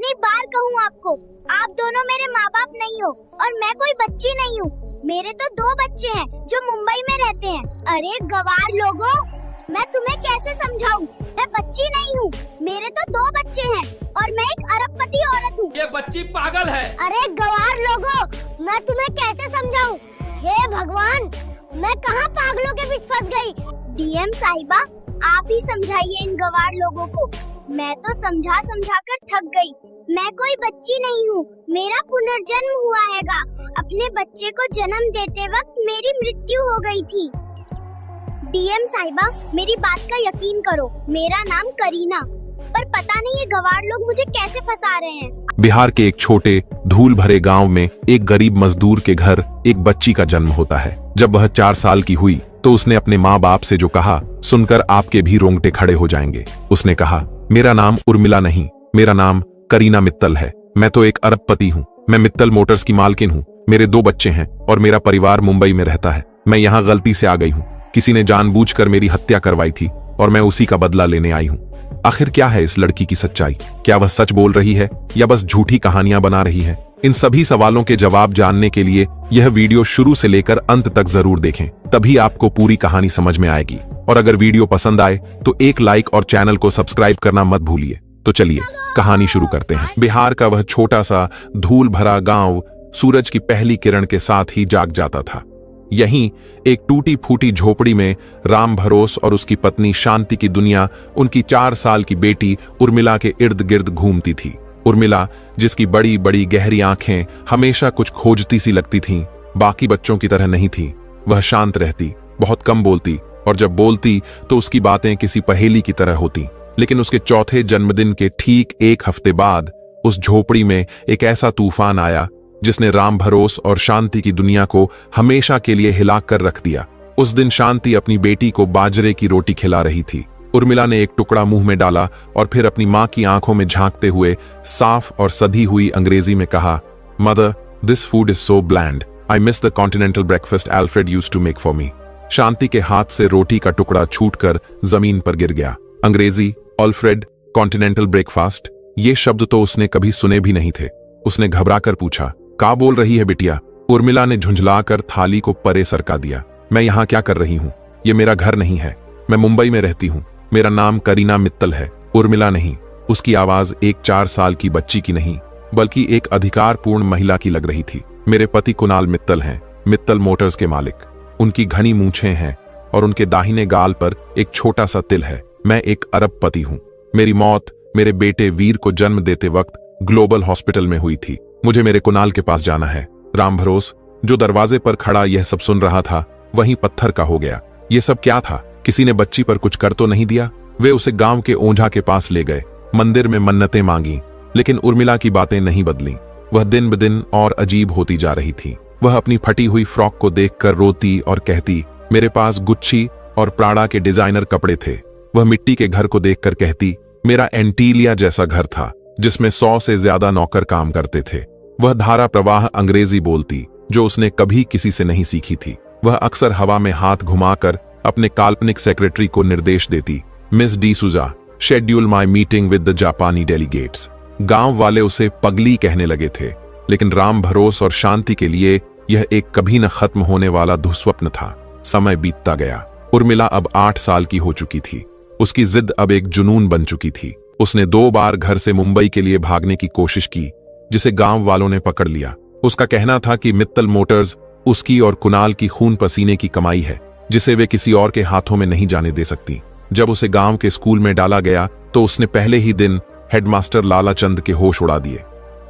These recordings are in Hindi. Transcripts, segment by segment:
कितनी बार कहूँ आपको, आप दोनों मेरे माँ बाप नहीं हो और मैं कोई बच्ची नहीं हूँ। मेरे तो 2 बच्चे हैं जो मुंबई में रहते हैं। अरे गवार लोगों, मैं तुम्हें कैसे समझाऊं? मैं बच्ची नहीं हूँ, मेरे तो 2 बच्चे हैं और मैं एक अरबपति औरत हूँ। ये बच्ची पागल है। अरे गवार लोगों, मैं तुम्हें कैसे समझाऊं? हे भगवान, मैं कहाँ पागलों के बीच फंस गई? डीएम साहिबा, आप ही समझाइए इन गवार लोगों को। मैं तो समझा कर थक गई। मैं कोई बच्ची नहीं हूँ, मेरा पुनर्जन्म हुआ हैगा। अपने बच्चे को जन्म देते वक्त मेरी मृत्यु हो गई थी। डीएम साहिबा, मेरी बात का यकीन करो, मेरा नाम करीना, पर पता नहीं ये गवार लोग मुझे कैसे फंसा रहे हैं। बिहार के एक छोटे धूल भरे गांव में एक गरीब मजदूर के घर एक बच्ची का जन्म होता है। जब वह 4 साल की हुई तो उसने अपने माँ बाप से जो कहा सुनकर आपके भी रोंगटे खड़े हो जाएंगे। उसने कहा, मेरा नाम उर्मिला नहीं, मेरा नाम करीना मित्तल है। मैं तो एक अरबपति हूँ। मैं मित्तल मोटर्स की मालकिन हूँ। मेरे 2 बच्चे हैं और मेरा परिवार मुंबई में रहता है। मैं यहाँ गलती से आ गई हूँ। किसी ने जानबूझकर मेरी हत्या करवाई थी और मैं उसी का बदला लेने आई हूँ। आखिर क्या है इस लड़की की सच्चाई? क्या वह सच बोल रही है या बस झूठी कहानियां बना रही है? इन सभी सवालों के जवाब जानने के लिए यह वीडियो शुरू से लेकर अंत तक जरूर देखें, तभी आपको पूरी कहानी समझ में आएगी। और अगर वीडियो पसंद आए तो एक लाइक और चैनल को सब्सक्राइब करना मत भूलिए। तो चलिए कहानी शुरू करते हैं। बिहार का वह छोटा सा धूल भरा गांव सूरज की पहली किरण के साथ ही जाग जाता था। यहीं एक टूटी फूटी झोपड़ी में राम भरोस और उसकी पत्नी शांति की दुनिया उनकी 4 साल की बेटी उर्मिला के इर्द गिर्द घूमती थी। उर्मिला, जिसकी बड़ी बड़ी गहरी आंखें हमेशा कुछ खोजती सी लगती थीं, बाकी बच्चों की तरह नहीं थी। वह शांत रहती, बहुत कम बोलती और जब बोलती तो उसकी बातें किसी पहेली की तरह होती। लेकिन उसके चौथे जन्मदिन के ठीक 1 हफ्ते बाद उस झोपड़ी में एक ऐसा तूफान आया जिसने राम भरोस और शांति की दुनिया को हमेशा के लिए हिला कर रख दिया। उस दिन शांति अपनी बेटी को बाजरे की रोटी खिला रही थी। उर्मिला ने एक टुकड़ा मुंह में डाला और फिर अपनी मां की आंखों में झांकते हुए साफ और सधी हुई अंग्रेजी में कहा, mother, this food is so bland. I miss the continental breakfast Alfred used to make for me. Shanti के हाथ से रोटी का टुकड़ा छूटकर जमीन पर गिर गया। अंग्रेजी, अल्फ्रेड, कॉन्टिनेंटल ब्रेकफास्ट, ये शब्द तो उसने कभी सुने भी नहीं थे। उसने घबराकर पूछा, क्या बोल रही है बिटिया? उर्मिला ने झुंझलाकर थाली को परे सरका दिया। मैं यहाँ क्या कर रही हूँ? ये मेरा घर नहीं है। मैं मुंबई में रहती हूँ। मेरा नाम करीना मित्तल है, उर्मिला नहीं। उसकी आवाज एक 4 साल की बच्ची की नहीं, बल्कि एक अधिकारपूर्ण महिला की लग रही थी। मेरे पति कुणाल मित्तल हैं, मित्तल मोटर्स के मालिक। उनकी घनी मूंछें हैं और उनके दाहिने गाल पर एक छोटा सा तिल है। मैं एक अरबपति हूँ। मेरी मौत मेरे बेटे वीर को जन्म देते वक्त ग्लोबल हॉस्पिटल में हुई थी। मुझे मेरे कुणाल के पास जाना है। राम भरोस, जो दरवाजे पर खड़ा यह सब सुन रहा था, वहीं पत्थर का हो गया। ये सब क्या था? किसी ने बच्ची पर कुछ कर तो नहीं दिया? वे उसे गांव के ओझा के पास ले गए, मंदिर में मन्नतें मांगी, लेकिन उर्मिला की बातें नहीं बदली। वह दिन ब दिन और अजीब होती जा रही थी। वह अपनी फटी हुई फ्रॉक को देखकर रोती और कहती, मेरे पास गुच्ची और प्राड़ा के डिजाइनर कपड़े थे। वह मिट्टी के घर को देखकर कहती, मेरा एंटीलिया जैसा घर था जिसमें 100 से ज्यादा नौकर काम करते थे। वह धारा प्रवाह अंग्रेजी बोलती, जो उसने कभी किसी से नहीं सीखी थी। वह अक्सर हवा में हाथ घुमाकर अपने काल्पनिक सेक्रेटरी को निर्देश देती, miss D'Souza, schedule my meeting with the जापानी डेलीगेट्स। गांव वाले उसे पगली कहने लगे थे, लेकिन राम भरोस और शांति के लिए यह एक कभी न खत्म होने वाला दुस्वप्न था। समय बीतता गया। उर्मिला अब 8 साल की हो चुकी थी। उसकी जिद अब एक जुनून बन चुकी थी। उसने 2 बार घर से मुंबई के लिए भागने की कोशिश की, जिसे गांव वालों ने पकड़ लिया। उसका कहना था कि मित्तल मोटर्स उसकी और कुणाल की खून पसीने की कमाई है, जिसे वे किसी और के हाथों में नहीं जाने दे सकती। जब उसे गांव के स्कूल में डाला गया तो उसने पहले ही दिन हेडमास्टर लाला चंद के होश उड़ा दिए।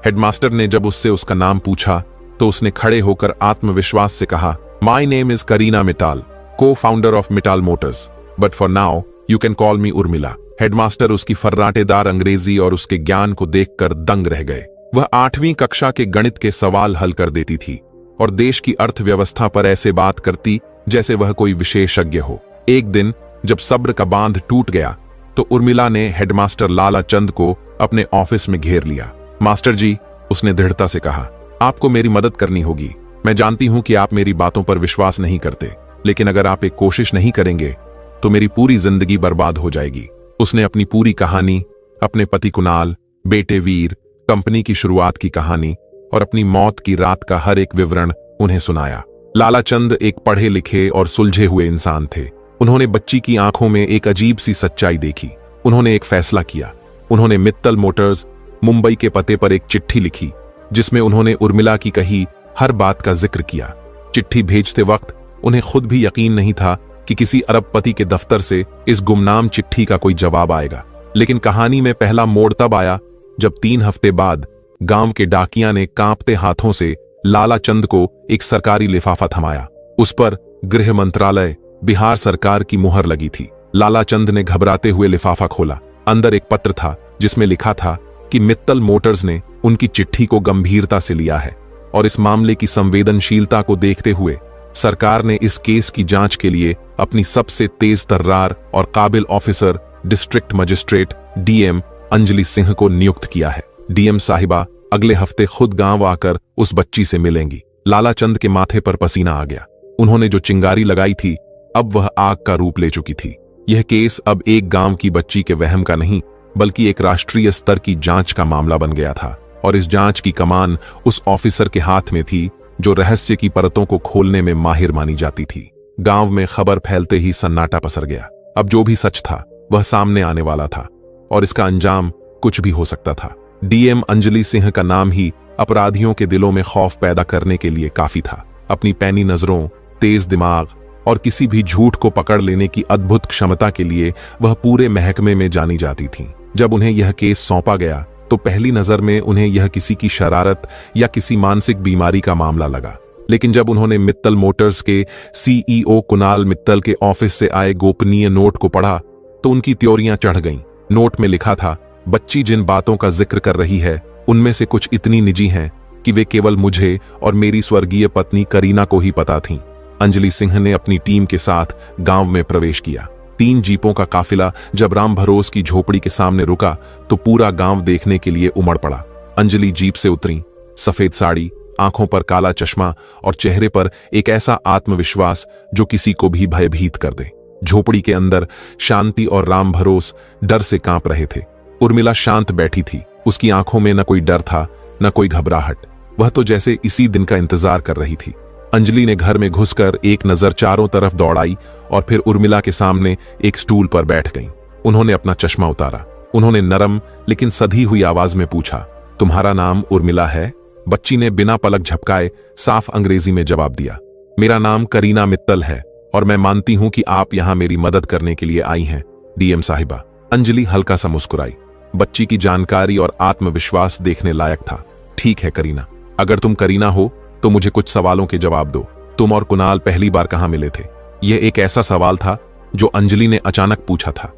हेडमास्टर ने जब उससे उसका नाम पूछा तो उसने खड़े होकर आत्मविश्वास से कहा, my name is Kareena Mittal, co founder of Mittal motors, but for now you can call me Urmila. Headmaster उसकी फर्राटेदार अंग्रेजी और उसके ज्ञान को देखकर दंग रह गए। वह 8वीं कक्षा के गणित के सवाल हल कर देती थी और देश की अर्थव्यवस्था पर ऐसे बात करती जैसे वह कोई विशेषज्ञ हो। एक दिन जब सब्र का बांध टूट गया तो उर्मिला ने हेडमास्टर लाला चंद को अपने ऑफिस में घेर लिया। मास्टर जी, उसने दृढ़ता से कहा, आपको मेरी मदद करनी होगी। मैं जानती हूं कि आप मेरी बातों पर विश्वास नहीं करते, लेकिन अगर आप एक कोशिश नहीं करेंगे तो मेरी पूरी जिंदगी बर्बाद हो जाएगी। उसने अपनी पूरी कहानी अपने पति कुणाल, बेटे वीर, कंपनी की शुरुआत की कहानी और अपनी मौत की रात का हर एक विवरण उन्हें सुनाया। लालाचंद एक पढ़े लिखे और सुलझे हुए इंसान थे। उन्होंने बच्ची की आंखों में एक अजीब सी सच्चाई देखी। उन्होंने एक फैसला किया। उन्होंने मित्तल मोटर्स मुंबई के पते पर एक चिट्ठी लिखी जिसमें उन्होंने उर्मिला की कही हर बात का जिक्र किया। चिट्ठी भेजते वक्त उन्हें खुद भी यकीन नहीं था कि किसी अरबपति के दफ्तर से इस गुमनाम चिट्ठी का कोई जवाब आएगा। लेकिन कहानी में पहला मोड़ तब आया जब 3 हफ्ते बाद गांव के डाकिया ने कांपते हाथों से लालाचंद को एक सरकारी लिफाफा थमाया। उस पर गृह मंत्रालय, बिहार सरकार की मुहर लगी थी। लालाचंद ने घबराते हुए लिफाफा खोला। अंदर एक पत्र था जिसमें लिखा था कि मित्तल मोटर्स ने उनकी चिट्ठी को गंभीरता से लिया है और इस मामले की संवेदनशीलता को देखते हुए सरकार ने इस केस की जांच के लिए अपनी सबसे तेज तर्रार और काबिल officer district magistrate DM Anjali Singh को नियुक्त किया है। डीएम साहिबा अगले हफ्ते खुद गांव आकर उस बच्ची से मिलेंगी। लालाचंद के माथे पर पसीना आ गया। उन्होंने जो चिंगारी लगाई थी अब वह आग का रूप ले चुकी थी। यह केस अब एक गांव की बच्ची के वहम का नहीं बल्कि एक राष्ट्रीय स्तर की जांच का मामला बन गया था और इस जांच की कमान उस ऑफिसर के हाथ में थी जो रहस्य की परतों को खोलने में माहिर मानी जाती थी। गांव में खबर फैलते ही सन्नाटा पसर गया। अब जो भी सच था वह सामने आने वाला था और इसका अंजाम कुछ भी हो सकता था। डीएम अंजलि सिंह का नाम ही अपराधियों के दिलों में खौफ पैदा करने के लिए काफी था। अपनी पैनी नजरों, तेज दिमाग और किसी भी झूठ को पकड़ लेने की अद्भुत क्षमता के लिए वह पूरे महकमे में जानी जाती थीं। जब उन्हें यह केस सौंपा गया तो पहली नजर में उन्हें यह किसी की शरारत या किसी मानसिक बीमारी का मामला लगा। लेकिन जब उन्होंने मित्तल मोटर्स के सीईओ कुणाल मित्तल के ऑफिस से आए गोपनीय नोट को पढ़ा तो उनकी त्योरियां चढ़ गईं। नोट में लिखा था, बच्ची जिन बातों का जिक्र कर रही है उनमें से कुछ इतनी निजी हैं कि वे केवल मुझे और मेरी स्वर्गीय पत्नी करीना को ही पता थीं। अंजलि सिंह ने अपनी टीम के साथ गांव में प्रवेश किया। 3 जीपों का काफिला जब राम भरोस की झोपड़ी के सामने रुका तो पूरा गांव देखने के लिए उमड़ पड़ा। अंजलि जीप से उतरी। सफेद साड़ी, आंखों पर काला चश्मा और चेहरे पर एक ऐसा आत्मविश्वास जो किसी को भी भयभीत कर दे। झोपड़ी के अंदर शांति और राम भरोस डर से कांप रहे थे। उर्मिला शांत बैठी थी। उसकी आंखों में न कोई डर था न कोई घबराहट। वह तो जैसे इसी दिन का इंतजार कर रही थी। अंजलि ने घर में घुसकर एक नजर चारों तरफ दौड़ाई और फिर उर्मिला के सामने एक स्टूल पर बैठ गईं। उन्होंने अपना चश्मा उतारा। उन्होंने नरम लेकिन सधी हुई आवाज में पूछा, तुम्हारा नाम उर्मिला है? बच्ची ने बिना पलक झपकाए साफ अंग्रेजी में जवाब दिया, मेरा नाम करीना मित्तल है और मैं मानती हूं कि आप यहां मेरी मदद करने के लिए आई हैं, डीएम साहिबा। अंजलि हल्का सा मुस्कुराई। बच्ची की जानकारी और आत्मविश्वास देखने लायक था। ठीक है करीना, अगर तुम करीना हो तो मुझे कुछ सवालों के जवाब दो। तुम और कुणाल पहली बार कहां मिले थे? यह एक ऐसा सवाल था जो अंजलि ने अचानक पूछा था,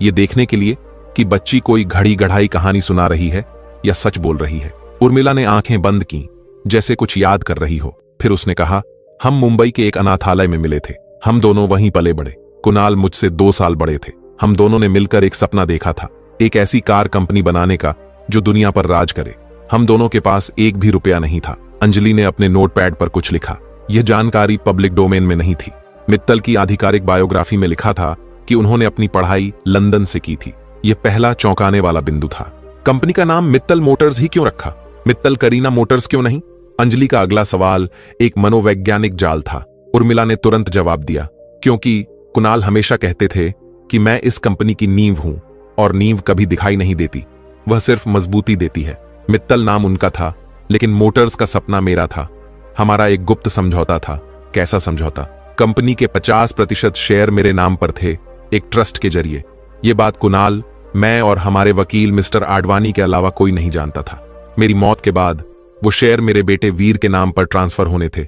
यह देखने के लिए कि बच्ची कोई घड़ी गढ़ाई कहानी सुना रही है या सच बोल रही है। उर्मिला ने आंखें बंद की जैसे कुछ याद कर रही हो। फिर उसने कहा, हम मुंबई के एक अनाथालय में मिले थे। हम दोनों वहीं पले बड़े। कुणाल मुझसे 2 साल बड़े थे। हम दोनों ने मिलकर एक सपना देखा था, एक ऐसी कार कंपनी बनाने का जो दुनिया पर राज करे। हम दोनों के पास एक भी रुपया नहीं था। अंजलि ने अपने नोटपैड पर कुछ लिखा। यह जानकारी पब्लिक डोमेन में नहीं थी। मित्तल की आधिकारिक बायोग्राफी में लिखा था कि उन्होंने अपनी पढ़ाई लंदन से की थी। यह पहला चौंकाने वाला बिंदु था। कंपनी का नाम मित्तल मोटर्स ही क्यों रखा? मित्तल करीना मोटर्स क्यों नहीं? अंजलि का अगला सवाल एक मनोवैज्ञानिक जाल था। उर्मिला ने तुरंत जवाब दिया, क्योंकि कुणाल हमेशा कहते थे कि मैं इस कंपनी की नींव हूं और नींव कभी दिखाई नहीं देती, वह सिर्फ मजबूती देती है। मित्तल नाम उनका था लेकिन मोटर्स का सपना मेरा था। हमारा एक गुप्त समझौता था। कैसा समझौता? कंपनी के 50% शेयर मेरे नाम पर थे, एक ट्रस्ट के जरिए। यह बात कुणाल, मैं और हमारे वकील मिस्टर आडवाणी के अलावा कोई नहीं जानता था। मेरी मौत के बाद वो शेयर मेरे बेटे वीर के नाम पर ट्रांसफर होने थे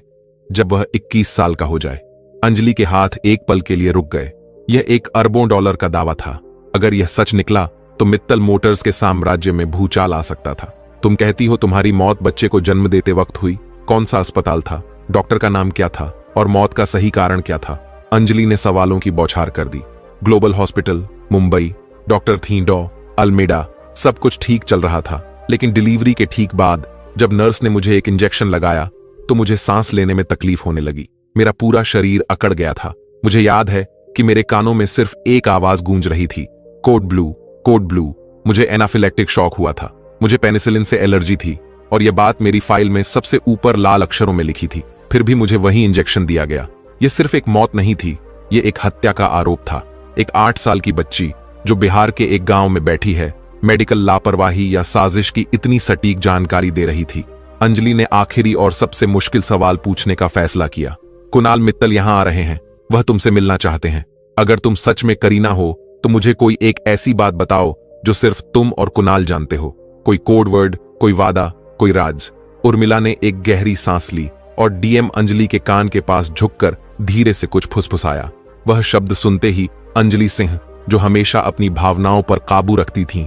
जब वह 21 साल का हो जाए। अंजलि के हाथ एक पल के लिए रुक गए। यह $1 अरबों का दावा था। अगर यह सच निकला तो मित्तल मोटर्स के साम्राज्य में भूचाल आ सकता था। तुम कहती हो तुम्हारी मौत बच्चे को जन्म देते वक्त हुई। कौन सा अस्पताल था? डॉक्टर का नाम क्या था? और मौत का सही कारण क्या था? अंजलि ने सवालों की बौछार कर दी। ग्लोबल हॉस्पिटल, मुंबई, डॉक्टर थींडो, अल्मेडा, सब कुछ ठीक चल रहा था। लेकिन डिलीवरी के ठीक बाद जब नर्स ने मुझे एक इंजेक्शन लगाया तो मुझे सांस लेने में तकलीफ होने लगी। मेरा पूरा शरीर अकड़ गया था। मुझे याद है कि मेरे कानों में सिर्फ एक आवाज गूंज रही थी, कोड ब्लू, कोड ब्लू। मुझे एनाफिलेक्टिक शॉक हुआ था। मुझे पेनिसिलिन से एलर्जी थी और यह बात मेरी फाइल में सबसे ऊपर लाल अक्षरों में लिखी थी। फिर भी मुझे वही इंजेक्शन दिया गया। यह सिर्फ एक मौत नहीं थी, यह एक हत्या का आरोप था। एक 8 साल की बच्ची जो बिहार के एक गांव में बैठी है, मेडिकल लापरवाही या साजिश की इतनी सटीक जानकारी दे रही थी। अंजलि ने आखिरी और सबसे मुश्किल सवाल पूछने का फैसला किया। कुणाल मित्तल यहां आ रहे हैं, वह तुमसे मिलना चाहते हैं। अगर तुम सच में करीना हो तो मुझे कोई एक ऐसी बात बताओ जो सिर्फ तुम और कुणाल जानते हो। कोई कोड वर्ड, कोई वादा, कोई राज। उर्मिला ने एक गहरी सांस ली और डीएम अंजलि के कान के पास झुककर धीरे से कुछ फुसफुसाया। वह शब्द सुनते ही अंजलि सिंह, जो हमेशा अपनी भावनाओं पर काबू रखती थीं,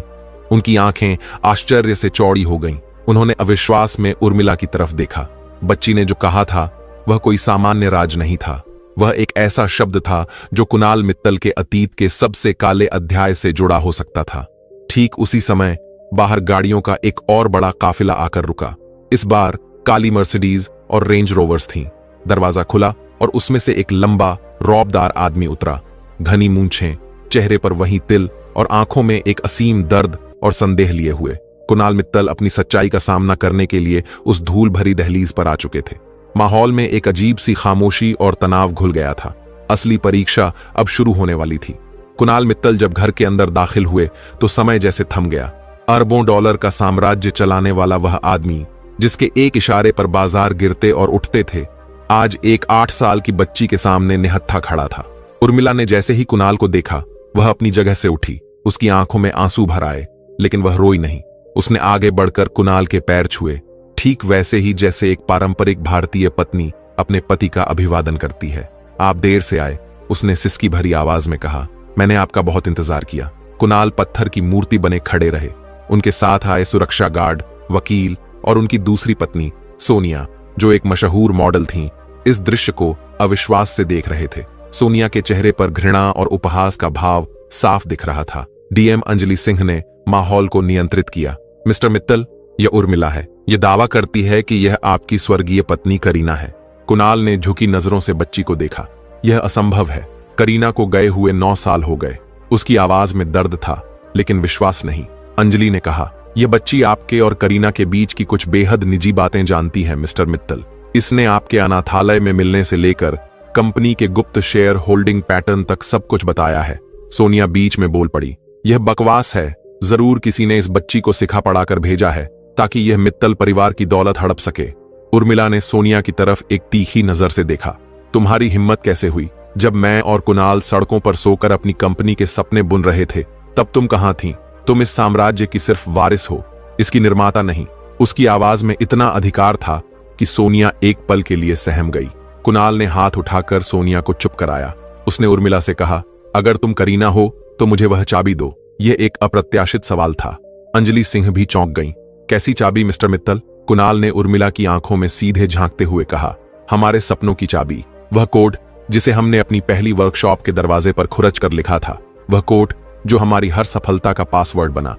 उनकी आंखें आश्चर्य से चौड़ी हो गईं। उन्होंने अविश्वास में उर्मिला की तरफ देखा। बच्ची ने जो कहा था वह कोई सामान्य राज नहीं था, वह एक ऐसा शब्द था जो कुणाल मित्तल के अतीत के सबसे काले अध्याय से जुड़ा हो सकता था। ठीक उसी समय बाहर गाड़ियों का एक और बड़ा काफिला आकर रुका। इस बार काली मर्सिडीज और रेंज रोवर्स थीं। दरवाजा खुला और उसमें से एक लंबा रौबदार आदमी उतरा। घनी मूंछें, चेहरे पर वही तिल और आंखों में एक असीम दर्द और संदेह लिए हुए। कुणाल मित्तल अपनी सच्चाई का सामना करने के लिए उस धूल भरी दहलीज पर आ चुके थे। माहौल में एक अजीब सी खामोशी और तनाव घुल गया था। असली परीक्षा अब शुरू होने वाली थी। कुणाल मित्तल जब घर के अंदर दाखिल हुए तो समय जैसे थम गया। अरबों डॉलर का साम्राज्य चलाने वाला वह आदमी, जिसके एक इशारे पर बाजार गिरते और उठते थे, आज एक 8 साल की बच्ची के सामने निहत्था खड़ा था। उर्मिला ने जैसे ही कुणाल को देखा, वह अपनी जगह से उठी। उसकी आंखों में आंसू भर आए, लेकिन वह रोई नहीं। उसने आगे बढ़कर कुणाल के पैर छुए, ठीक वैसे ही जैसे एक पारंपरिक भारतीय पत्नी अपने पति का अभिवादन करती है। आप देर से आए, उसने सिसकी भरी आवाज में कहा। मैंने आपका बहुत इंतजार किया। कुणाल पत्थर की मूर्ति बने खड़े रहे। उनके साथ आए सुरक्षा गार्ड, वकील और उनकी दूसरी पत्नी सोनिया, जो एक मशहूर मॉडल थीं, इस दृश्य को अविश्वास से देख रहे थे। सोनिया के चेहरे पर घृणा और उपहास का भाव साफ दिख रहा था। डीएम अंजलि सिंह ने माहौल को नियंत्रित किया। मिस्टर मित्तल, यह उर्मिला है। यह दावा करती है कि यह आपकी स्वर्गीय पत्नी करीना है। कुणाल ने झुकी नजरों से बच्ची को देखा। यह असंभव है। करीना को गए हुए 9 साल हो गए। उसकी आवाज में दर्द था, लेकिन विश्वास नहीं। अंजलि ने कहा, यह बच्ची आपके और करीना के बीच की कुछ बेहद निजी बातें जानती है मिस्टर मित्तल। इसने आपके अनाथालय में मिलने से लेकर कंपनी के गुप्त शेयर होल्डिंग पैटर्न तक सब कुछ बताया है। सोनिया बीच में बोल पड़ी, यह बकवास है। जरूर किसी ने इस बच्ची को सिखा पढ़ाकर भेजा है ताकि यह मित्तल परिवार की दौलत हड़प सके। उर्मिला ने सोनिया की तरफ एक तीखी नजर से देखा। तुम्हारी हिम्मत कैसे हुई? जब मैं और कुणाल सड़कों पर सोकर अपनी कंपनी के सपने बुन रहे थे, तब तुम कहां थीं? तुम इस साम्राज्य की सिर्फ वारिस हो, इसकी निर्माता नहीं। उसकी आवाज में इतना अधिकार था कि सोनिया एक पल के लिए सहम गई। कुणाल ने हाथ उठाकर सोनिया को चुप कराया। उसने उर्मिला से कहा, अगर तुम करीना हो तो मुझे वह चाबी दो। यह एक अप्रत्याशित सवाल था। अंजलि सिंह भी चौंक गईं। कैसी चाबी मिस्टर मित्तल? कुणाल ने उर्मिला की आंखों में सीधे झांकते हुए कहा, हमारे सपनों की चाबी। वह कोड जिसे हमने अपनी पहली वर्कशॉप के दरवाजे पर खुरच कर लिखा था। वह कोड जो हमारी हर सफलता का पासवर्ड बना।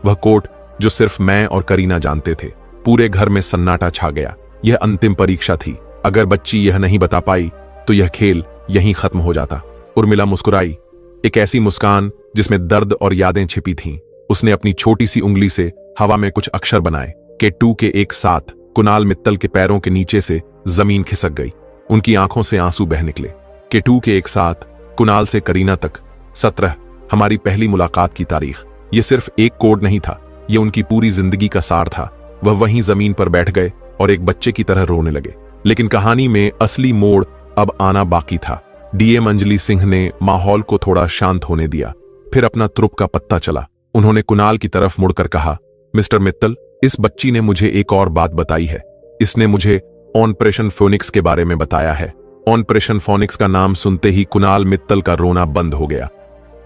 वह कोड जो सिर्फ मैं और करीना जानते थे। पूरे घर में सन्नाटा छा गया। यह अंतिम परीक्षा थी। अगर बच्ची यह नहीं बता पाई तो यह खेल यहीं खत्म हो जाता। उर्मिला मुस्कुराई, एक ऐसी मुस्कान जिसमें दर्द और यादें छिपी थीं। उसने अपनी छोटी सी उंगली से हवा में कुछ अक्षर बनाए। के 2 के एक साथ कुणाल मित्तल के पैरों के नीचे से जमीन खिसक गई। उनकी आंखों से आंसू बह निकले। के 2 के एक साथ कुणाल से करीना तक 17, हमारी पहली मुलाकात की तारीख। यह सिर्फ एक कोड नहीं था, यह उनकी पूरी जिंदगी का सार था। वह वहीं जमीन पर बैठ गए और एक बच्चे की तरह रोने लगे। लेकिन कहानी में असली मोड़ अब आना बाकी था। डीएम अंजलि सिंह ने माहौल को थोड़ा शांत होने दिया। फिर अपना त्रुप का पत्ता चला। उन्होंने कुणाल की तरफ मुड़कर कहा, मिस्टर मित्तल, इस बच्ची ने मुझे एक और बात बताई है। इसने मुझे ऑपरेशन फोनिक्स के बारे में बताया है। ऑपरेशन फोनिक्स का नाम सुनते ही कुणाल मित्तल का रोना बंद हो गया।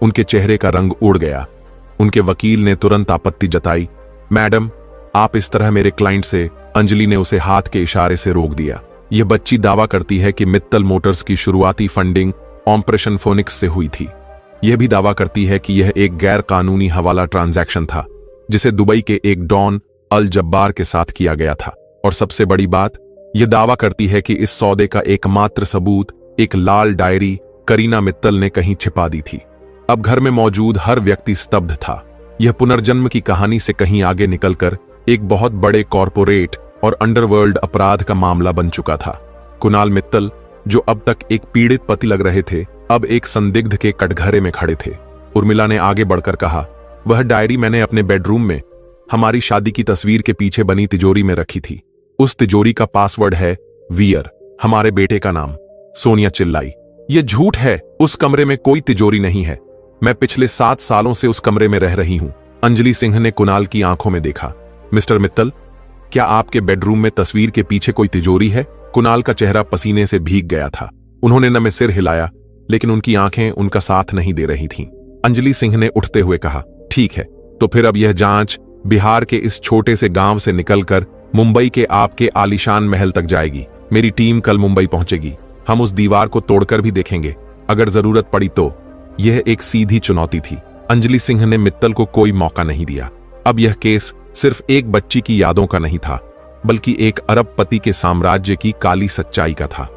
उनके चेहरे का रंग उड़ गया। उनके वकील ने तुरंत आपत्ति जताई। मैडम, आप इस तरह मेरे क्लाइंट से। अंजलि ने उसे हाथ के इशारे से रोक दिया। यह बच्ची दावा करती है कि मित्तल मोटर्स की शुरुआती फंडिंग ऑपरेशन फोनिक्स से हुई थी। यह भी दावा करती है कि यह एक गैर कानूनी हवाला ट्रांजैक्शन था, जिसे दुबई के एक डॉन अल जब्बार के साथ किया गया था। और सबसे बड़ी बात, यह दावा करती है कि इस सौदे का एकमात्र सबूत एक लाल डायरी करीना मित्तल ने कहीं छिपा दी थी। अब घर में मौजूद हर व्यक्ति स्तब्ध था। यह पुनर्जन्म की कहानी से कहीं आगे निकलकर एक बहुत बड़े कॉरपोरेट और अंडरवर्ल्ड अपराध का मामला बन चुका था। कुणाल मित्तल, जो अब तक एक पीड़ित पति लग रहे थे, अब एक संदिग्ध के कटघरे में खड़े थे। उर्मिला ने आगे बढ़कर कहा, वह डायरी मैंने अपने बेडरूम में हमारी शादी की तस्वीर के पीछे बनी तिजोरी में रखी थी। उस तिजोरी का पासवर्ड है वीर, हमारे बेटे का नाम। सोनिया चिल्लाई, यह झूठ है, उस कमरे में कोई तिजोरी नहीं है। मैं पिछले 7 सालों से उस कमरे में रह रही हूं। अंजलि सिंह ने कुणाल की आंखों में देखा। मिस्टर मित्तल, क्या आपके बेडरूम में तस्वीर के पीछे कोई तिजोरी है? कुणाल का चेहरा पसीने से भीग गया था। उन्होंने न में सिर हिलाया, लेकिन उनकी आंखें उनका साथ नहीं दे रही थीं। अंजलि सिंह ने उठते हुए कहा, ठीक है, तो फिर अब यह जांच बिहार के इस छोटे से गांव से निकलकर मुंबई के आपके आलीशान महल तक जाएगी। मेरी टीम कल मुंबई पहुंचेगी। हम उस दीवार को तोड़कर भी देखेंगे, अगर जरूरत पड़ी तो। यह एक सीधी चुनौती थी। अंजलि सिंह ने मित्तल को कोई मौका नहीं दिया। अब यह केस सिर्फ एक बच्ची की यादों का नहीं था, बल्कि एक अरबपति के साम्राज्य की काली सच्चाई का था।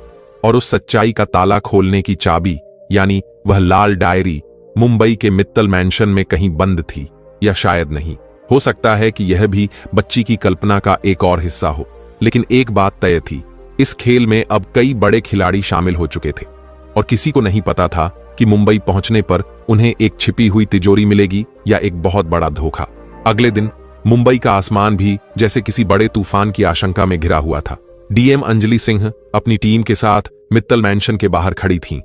और उस सच्चाई का ताला खोलने की चाबी, यानी वह लाल डायरी, मुंबई के मित्तल मैंशन में कहीं बंद थी, या शायद नहीं। हो सकता है कि यह भी बच्ची की कल्पना का एक और हिस्सा हो। लेकिन एक बात तय थी, इस खेल में अब कई बड़े खिलाड़ी शामिल हो चुके थे, और किसी को नहीं पता था कि मुंबई पहुंचने पर उन्हें एक छिपी हुई तिजोरी मिलेगी या एक बहुत बड़ा धोखा। अगले दिन मुंबई का आसमान भी जैसे किसी बड़े तूफान की आशंका में घिरा हुआ था। डीएम अंजलि सिंह अपनी टीम के साथ मित्तल मैंशन के बाहर खड़ी थीं,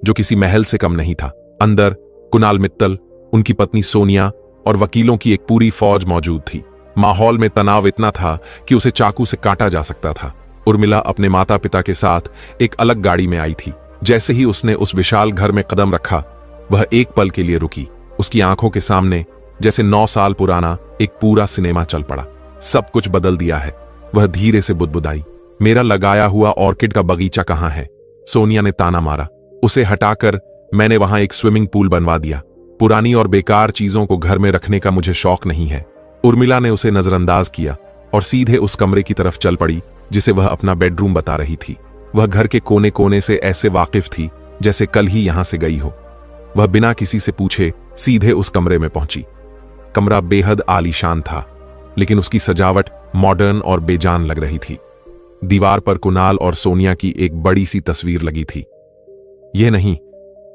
जो किसी महल से कम नहीं था। अंदर कुणाल मित्तल, उनकी पत्नी सोनिया और वकीलों की एक पूरी फौज मौजूद थी। माहौल में तनाव इतना था कि उसे चाकू से काटा जा सकता था। उर्मिला अपने माता पिता के साथ एक अलग गाड़ी में आई थी। जैसे ही उसने उस विशाल घर में कदम रखा, वह एक पल के लिए रुकी। उसकी आंखों के सामने जैसे 9 साल पुराना एक पूरा सिनेमा चल पड़ा। सब कुछ बदल दिया है। वह धीरे से बुदबुदाई, मेरा लगाया हुआ ऑर्किड का बगीचा कहाँ है? सोनिया ने ताना मारा, उसे हटाकर मैंने वहां एक स्विमिंग पूल बनवा दिया। पुरानी और बेकार चीजों को घर में रखने का मुझे शौक नहीं है। उर्मिला ने उसे नजरअंदाज किया और सीधे उस कमरे की तरफ चल पड़ी जिसे वह अपना बेडरूम बता रही थी। वह घर के कोने कोने से ऐसे वाकिफ थी जैसे कल ही यहां से गई हो। वह बिना किसी से पूछे सीधे उस कमरे में पहुंची। कमरा बेहद आलीशान था, लेकिन उसकी सजावट मॉडर्न और बेजान लग रही थी। दीवार पर कुणाल और सोनिया की एक बड़ी सी तस्वीर लगी थी। यह नहीं,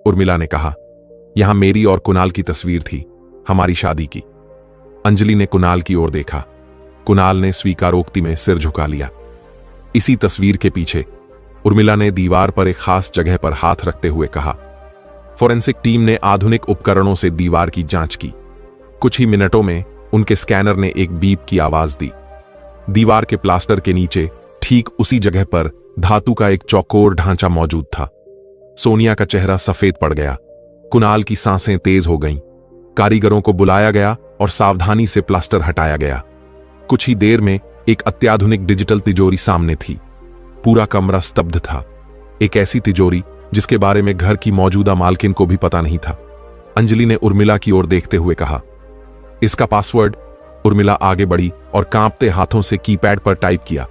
उर्मिला ने कहा, यहां मेरी और कुणाल की तस्वीर थी, हमारी शादी की। अंजलि ने कुणाल की ओर देखा। कुणाल ने स्वीकारोक्ति में सिर झुका लिया। इसी तस्वीर के पीछे उर्मिला ने दीवार पर एक खास जगह पर हाथ रखते हुए कहा। फोरेंसिक टीम ने आधुनिक उपकरणों से दीवार की जांच की। कुछ ही मिनटों में उनके स्कैनर ने एक बीप की आवाज दी। दीवार के प्लास्टर के नीचे ठीक उसी जगह पर धातु का एक चौकोर ढांचा मौजूद था। सोनिया का चेहरा सफेद पड़ गया। कुणाल की सांसें तेज हो गईं। कारीगरों को बुलाया गया और सावधानी से प्लास्टर हटाया गया। कुछ ही देर में एक अत्याधुनिक डिजिटल तिजोरी सामने थी। पूरा कमरा स्तब्ध था। एक ऐसी तिजोरी जिसके बारे में घर की मौजूदा मालकिन को भी पता नहीं था। अंजलि ने उर्मिला की ओर देखते हुए कहा, इसका पासवर्ड। उर्मिला आगे बढ़ी और कांपते हाथों से कीपैड पर टाइप किया,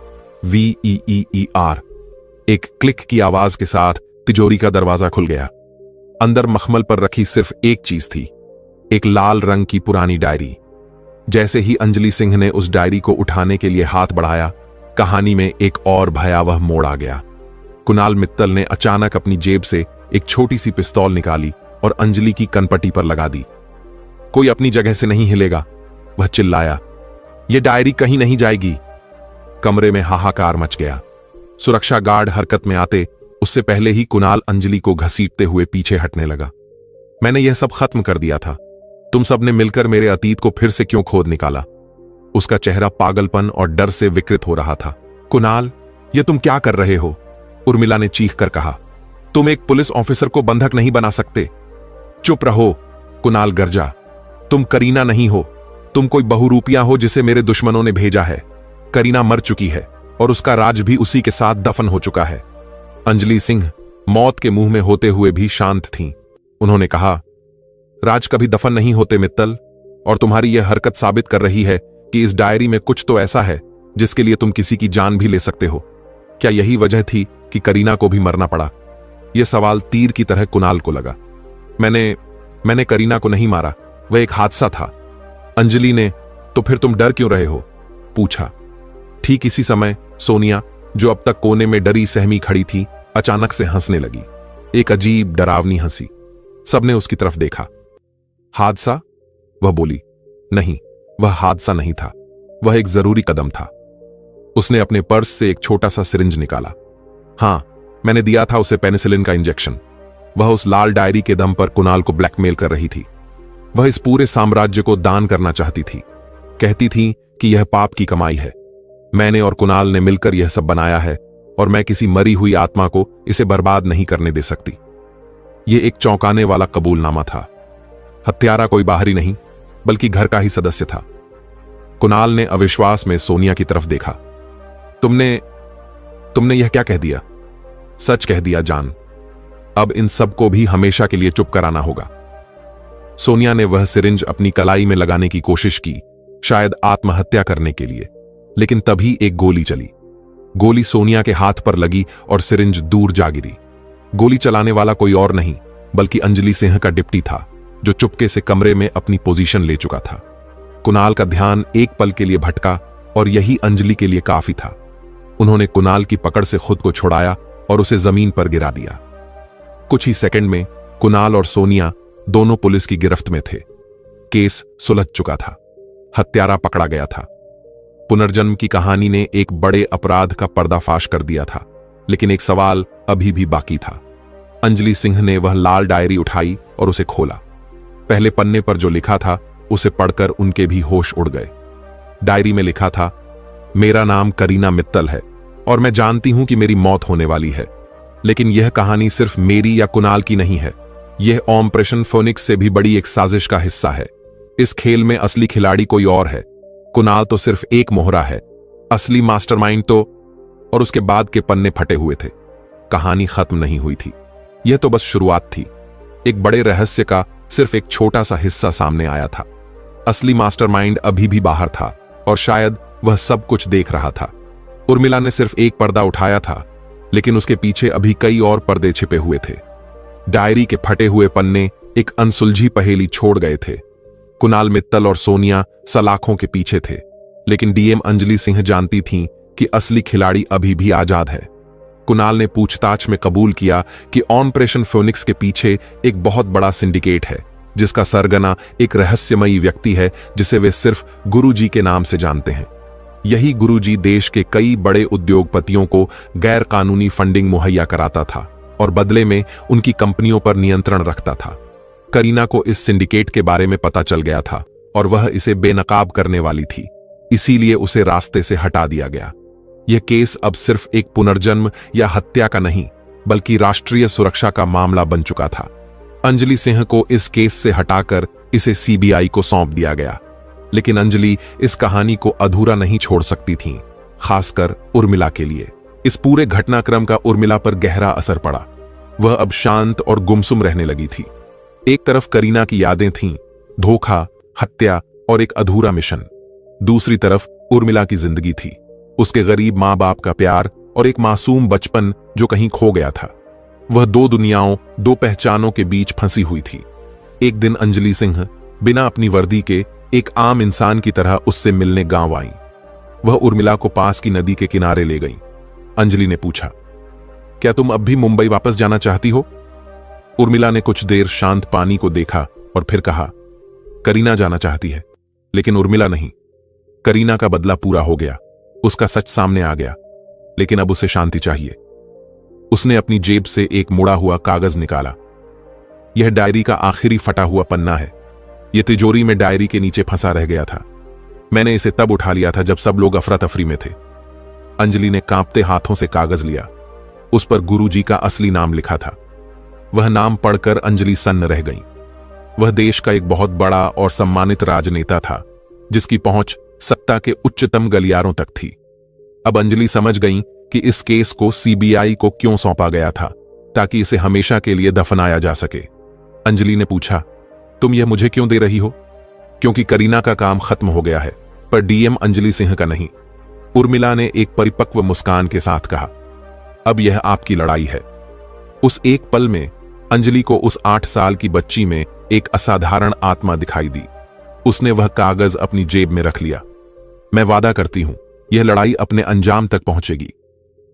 VEEER। एक क्लिक की आवाज के साथ तिजोरी का दरवाजा खुल गया। अंदर मखमल पर रखी सिर्फ एक चीज थी, एक लाल रंग की पुरानी डायरी। जैसे ही अंजलि सिंह ने उस डायरी को उठाने के लिए हाथ बढ़ाया, कहानी में एक और भयावह मोड़ आ गया। कुणाल मित्तल ने अचानक अपनी जेब से एक छोटी सी पिस्तौल निकाली और अंजलि की कनपटी पर लगा दी। कोई अपनी जगह से नहीं हिलेगा, वह चिल्लाया, यह डायरी कहीं नहीं जाएगी। कमरे में हाहाकार मच गया। सुरक्षा गार्ड हरकत में आते उससे पहले ही कुणाल अंजलि को घसीटते हुए पीछे हटने लगा। मैंने यह सब खत्म कर दिया था। तुम सबने मिलकर मेरे अतीत को फिर से क्यों खोद निकाला? उसका चेहरा पागलपन और डर से विकृत हो रहा था। कुणाल, यह तुम क्या कर रहे हो? उर्मिला ने चीख कर कहा, तुम एक पुलिस ऑफिसर को बंधक नहीं बना सकते। चुप रहो, कुणाल गरजा। तुम करीना नहीं हो, तुम कोई बहुरूपिया हो जिसे मेरे दुश्मनों ने भेजा है। करीना मर चुकी है और उसका राज भी उसी के साथ दफन हो चुका है। अंजलि सिंह मौत के मुंह में होते हुए भी शांत थीं। उन्होंने कहा, राज कभी दफन नहीं होते मित्तल, और तुम्हारी यह हरकत साबित कर रही है कि इस डायरी में कुछ तो ऐसा है जिसके लिए तुम किसी की जान भी ले सकते हो। क्या यही वजह थी कि करीना को भी मरना पड़ा? यह सवाल तीर की तरह कुणाल को लगा। मैंने करीना को नहीं मारा, वह एक हादसा था। अंजलि ने तो फिर तुम डर क्यों रहे हो, पूछा। ठीक इसी समय सोनिया, जो अब तक कोने में डरी सहमी खड़ी थी, अचानक से हंसने लगी। एक अजीब डरावनी हंसी। सबने उसकी तरफ देखा। हादसा? वह बोली। नहीं, वह हादसा नहीं था, वह एक जरूरी कदम था। उसने अपने पर्स से एक छोटा सा सिरिंज निकाला। हां, मैंने दिया था उसे पेनिसिलिन का इंजेक्शन। वह उस लाल डायरी के दम पर कुणाल को ब्लैकमेल कर रही थी। वह इस पूरे साम्राज्य को दान करना चाहती थी। कहती थी कि यह पाप की कमाई है। मैंने और कुणाल ने मिलकर यह सब बनाया है और मैं किसी मरी हुई आत्मा को इसे बर्बाद नहीं करने दे सकती। यह एक चौंकाने वाला कबूलनामा था। हत्यारा कोई बाहरी नहीं, बल्कि घर का ही सदस्य था। कुणाल ने अविश्वास में सोनिया की तरफ देखा। तुमने यह क्या कह दिया? सच कह दिया जान। अब इन सबको भी हमेशा के लिए चुप कराना होगा। सोनिया ने वह सिरिंज अपनी कलाई में लगाने की कोशिश की, शायद आत्महत्या करने के लिए, लेकिन तभी एक गोली चली। गोली सोनिया के हाथ पर लगी और सिरिंज दूर जा गिरी। गोली चलाने वाला कोई और नहीं, बल्कि अंजलि सिंह का डिप्टी था, जो चुपके से कमरे में अपनी पोजीशन ले चुका था। कुणाल का ध्यान एक पल के लिए भटका और यही अंजलि के लिए काफी था। उन्होंने कुणाल की पकड़ से खुद को छुड़ाया और उसे जमीन पर गिरा दिया। कुछ ही सेकंड में कुणाल और सोनिया दोनों पुलिस की गिरफ्त में थे। केस सुलझ चुका था। हत्यारा पकड़ा गया था। पुनर्जन्म की कहानी ने एक बड़े अपराध का पर्दाफाश कर दिया था, लेकिन एक सवाल अभी भी बाकी था। अंजलि सिंह ने वह लाल डायरी उठाई और उसे खोला। पहले पन्ने पर जो लिखा था उसे पढ़कर उनके भी होश उड़ गए। डायरी में लिखा था, मेरा नाम करीना मित्तल है और मैं जानती हूं कि मेरी मौत होने वाली है, लेकिन यह कहानी सिर्फ मेरी या कुणाल की नहीं है। यह ऑपरेशन फोनिक्स से भी बड़ी एक साजिश का हिस्सा है। इस खेल में असली खिलाड़ी कोई और है। कुणाल तो सिर्फ एक मोहरा है, असली मास्टरमाइंड तो। और उसके बाद के पन्ने फटे हुए थे। कहानी खत्म नहीं हुई थी। यह तो बस शुरुआत थी। एक बड़े रहस्य का सिर्फ एक छोटा सा हिस्सा सामने आया था। असली मास्टरमाइंड अभी भी बाहर था और शायद वह सब कुछ देख रहा था। उर्मिला ने सिर्फ एक पर्दा उठाया था, लेकिन उसके पीछे अभी कई और पर्दे छिपे हुए थे। डायरी के फटे हुए पन्ने एक अनसुलझी पहेली छोड़ गए थे। कुणाल मित्तल और सोनिया सलाखों के पीछे थे, लेकिन डीएम अंजलि सिंह जानती थीं कि असली खिलाड़ी अभी भी आजाद है। कुणाल ने पूछताछ में कबूल किया कि ऑपरेशन फोनिक्स के पीछे एक बहुत बड़ा सिंडिकेट है, जिसका सरगना एक रहस्यमयी व्यक्ति है जिसे वे सिर्फ गुरुजी के नाम से जानते हैं। यही गुरुजी देश के कई बड़े उद्योगपतियों को गैर कानूनी फंडिंग मुहैया कराता था और बदले में उनकी कंपनियों पर नियंत्रण रखता था। करीना को इस सिंडिकेट के बारे में पता चल गया था और वह इसे बेनकाब करने वाली थी, इसीलिए उसे रास्ते से हटा दिया गया। यह केस अब सिर्फ एक पुनर्जन्म या हत्या का नहीं, बल्कि राष्ट्रीय सुरक्षा का मामला बन चुका था। अंजलि सिंह को इस केस से हटाकर इसे सीबीआई को सौंप दिया गया, लेकिन अंजलि इस कहानी को अधूरा नहीं छोड़ सकती थीं, खासकर उर्मिला के लिए। इस पूरे घटनाक्रम का उर्मिला पर गहरा असर पड़ा। वह अब शांत और गुमसुम रहने लगी थी। एक तरफ करीना की यादें थीं, धोखा, हत्या और एक अधूरा मिशन। दूसरी तरफ उर्मिला की जिंदगी थी, उसके गरीब माँ बाप का प्यार और एक मासूम बचपन जो कहीं खो गया था। वह दो दुनियाओं, दो पहचानों के बीच फंसी हुई थी। एक दिन अंजलि सिंह बिना अपनी वर्दी के एक आम इंसान की तरह उससे मिलने गांव आई। वह उर्मिला को पास की नदी के किनारे ले गई। अंजलि ने पूछा, क्या तुम अब भी मुंबई वापस जाना चाहती हो? उर्मिला ने कुछ देर शांत पानी को देखा और फिर कहा, करीना जाना चाहती है, लेकिन उर्मिला नहीं। करीना का बदला पूरा हो गया, उसका सच सामने आ गया, लेकिन अब उसे शांति चाहिए। उसने अपनी जेब से एक मुड़ा हुआ कागज निकाला। यह डायरी का आखिरी फटा हुआ पन्ना है। यह तिजोरी में डायरी के नीचे फंसा रह गया था। मैंने इसे तब उठा लिया था जब सब लोग अफरा तफरी में थे। अंजलि ने कांपते हाथों से कागज लिया। उस पर गुरुजी का असली नाम लिखा था। वह नाम पढ़कर अंजलि सन्न रह गई। वह देश का एक बहुत बड़ा और सम्मानित राजनेता था, जिसकी पहुंच सत्ता के उच्चतम गलियारों तक थी। अब अंजलि समझ गई कि इस केस को सीबीआई को क्यों सौंपा गया था, ताकि इसे हमेशा के लिए दफनाया जा सके। अंजलि ने पूछा, तुम यह मुझे क्यों दे रही हो? क्योंकि करीना का काम खत्म हो गया है, पर डीएम अंजलि सिंह का नहीं। उर्मिला ने एक परिपक्व मुस्कान के साथ कहा, अब यह आपकी लड़ाई है। उस एक पल में अंजलि को उस 8 साल की बच्ची में एक असाधारण आत्मा दिखाई दी। उसने वह कागज अपनी जेब में रख लिया। मैं वादा करती हूं, यह लड़ाई अपने अंजाम तक पहुंचेगी।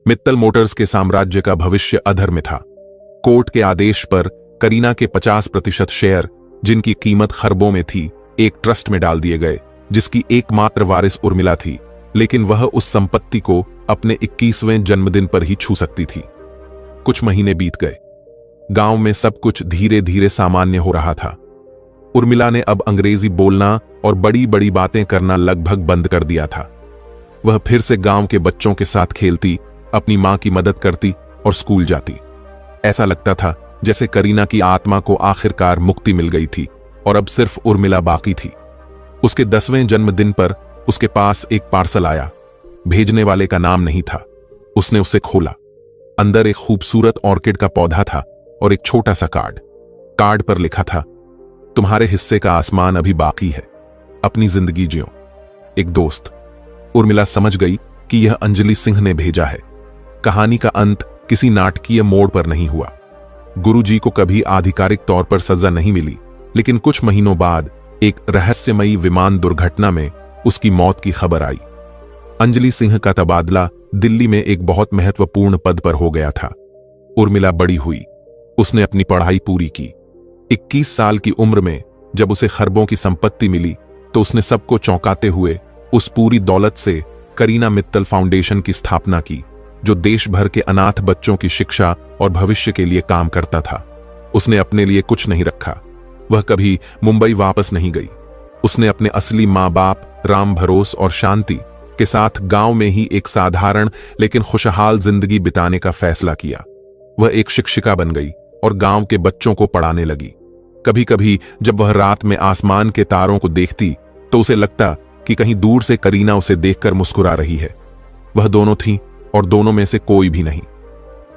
मित्तल मोटर्स के साम्राज्य का भविष्य अधर में था। कोर्ट के आदेश पर करीना के 50% शेयर, जिनकी कीमत खरबों में थी, एक ट्रस्ट में डाल दिए गए, जिसकी एकमात्र वारिस उर्मिला थी, लेकिन वह उस संपत्ति को अपने 21वें जन्मदिन पर ही छू सकती थी। कुछ महीने बीत गए। गांव में सब कुछ धीरे धीरे सामान्य हो रहा था। उर्मिला ने अब अंग्रेजी बोलना और बड़ी बड़ी बातें करना लगभग बंद कर दिया था। वह फिर से गांव के बच्चों के साथ खेलती, अपनी मां की मदद करती और स्कूल जाती। ऐसा लगता था जैसे करीना की आत्मा को आखिरकार मुक्ति मिल गई थी और अब सिर्फ उर्मिला बाकी थी। उसके 10वें जन्मदिन पर उसके पास एक पार्सल आया। भेजने वाले का नाम नहीं था। उसने उसे खोला। अंदर एक खूबसूरत ऑर्किड का पौधा था और एक छोटा सा कार्ड। कार्ड पर लिखा था, तुम्हारे हिस्से का आसमान अभी बाकी है, अपनी जिंदगी जियो, एक दोस्त। उर्मिला समझ गई कि यह अंजलि सिंह ने भेजा है। कहानी का अंत किसी नाटकीय मोड़ पर नहीं हुआ। गुरुजी को कभी आधिकारिक तौर पर सजा नहीं मिली, लेकिन कुछ महीनों बाद एक रहस्यमयी विमान दुर्घटना में उसकी मौत की खबर आई। अंजलि सिंह का तबादला दिल्ली में एक बहुत महत्वपूर्ण पद पर हो गया था। उर्मिला बड़ी हुई। उसने अपनी पढ़ाई पूरी की। 21 साल की उम्र में जब उसे खरबों की संपत्ति मिली तो उसने सबको चौंकाते हुए उस पूरी दौलत से करीना मित्तल फाउंडेशन की स्थापना की, जो देश भर के अनाथ बच्चों की शिक्षा और भविष्य के लिए काम करता था। उसने अपने लिए कुछ नहीं रखा। वह कभी मुंबई वापस नहीं गई। उसने अपने असली माँ बाप राम भरोस और शांति के साथ गांव में ही एक साधारण लेकिन खुशहाल जिंदगी बिताने का फैसला किया। वह एक शिक्षिका बन गई और गांव के बच्चों को पढ़ाने लगी। कभी कभी जब वह रात में आसमान के तारों को देखती तो उसे लगता कि कहीं दूर से करीना उसे देखकर मुस्कुरा रही है। वह दोनों थी और दोनों में से कोई भी नहीं।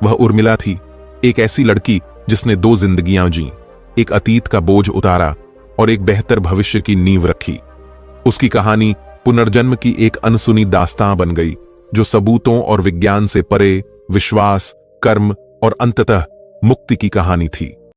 वह उर्मिला थी, एक ऐसी लड़की जिसने 2 जिंदगियां जी, एक अतीत का बोझ उतारा और एक बेहतर भविष्य की नींव रखी। उसकी कहानी पुनर्जन्म की एक अनसुनी दास्तां बन गई, जो सबूतों और विज्ञान से परे विश्वास, कर्म और अंततः मुक्ति की कहानी थी।